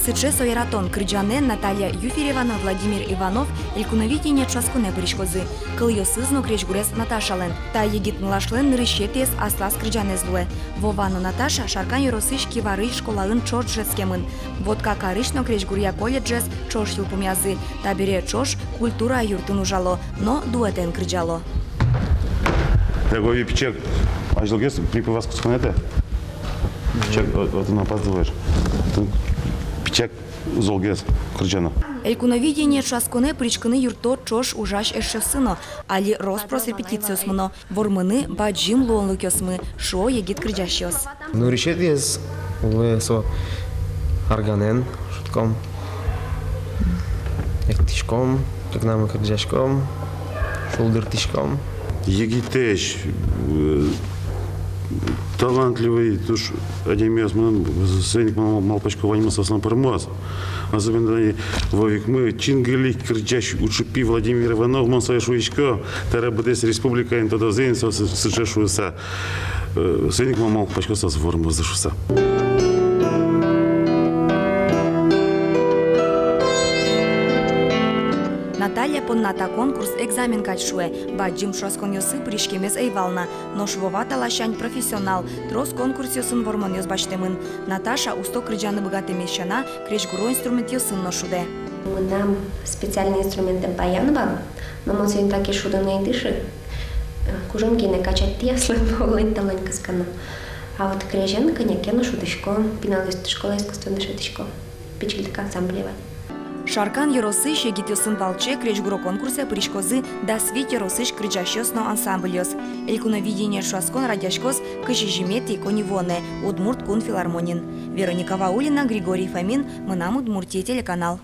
Сыче Сояратон, Крыджанен, Наталья Юферевана, Владимир Иванов, Элькуновидение Часкуне Бришкозы, Кыльосызну Кречгурес Наташален, Та Егит Млашлен Нырыщетес Аслас Крыджанезлуэ, Вовану Наташа, Шаркан Юросыш Кивары школаын Чош Жескемын, Водка Карышно Кречгурья колледжес Чош Юлпумязы, Табере Чош культура юртын ужало, но дуэтен крыджало. Такой пичек, ажлгес, припывас кускунете. Пичек, вот он опаздываешь. Пичек, золгес, крыджано. Элькуновидение Часкуне причканы юрто Чош ужаш эшесыно, али роспрос репетициосмыно, вормыны баджим луонлукёсмы, шо егит крыджащиос. Ну, решет есть, со арганен, шутком, эктишком, как нам крыджашком, шулдыртишком. Егитеш, талантливый, туш одемес, сеник малпачко ванимас основном промаз. Особенно вовик мы чингелик кричащий учупи Владимир Иванов, Монсай Шуичко, Тарабадес Республика Интодозен, Сычешуса. Сеник малпачко со свором зашуса. Наталья понната конкурс экзамен качшуе, баджим шоскон йосы пришкемес эйвална, но швовата лащань профессионал, трос конкурс йосын вормон йос баштемын. Наташа усто крыджаны богатымещана, кречгуро инструмент йосын ношуде. Нам специальные инструменты баянова, но мы сегодня так и шуданы и дыши. Кужонки не качать тесла, но таланька скана. А вот креженка не кену шудышко, пиналист школа искусственного шутышко, печелька ансамблева. Шаркан Яросыш егит йосын валче кречгуро конкурсе пришкозы да свит Яросыш крыджащосно ансамбльос. Элькуновидение шаскон радяшкос кышижимети конивоне, Удмурт кун филармонин. Вероника Ваулина, Григорий Фомин, Мынам Удмуртия телеканал.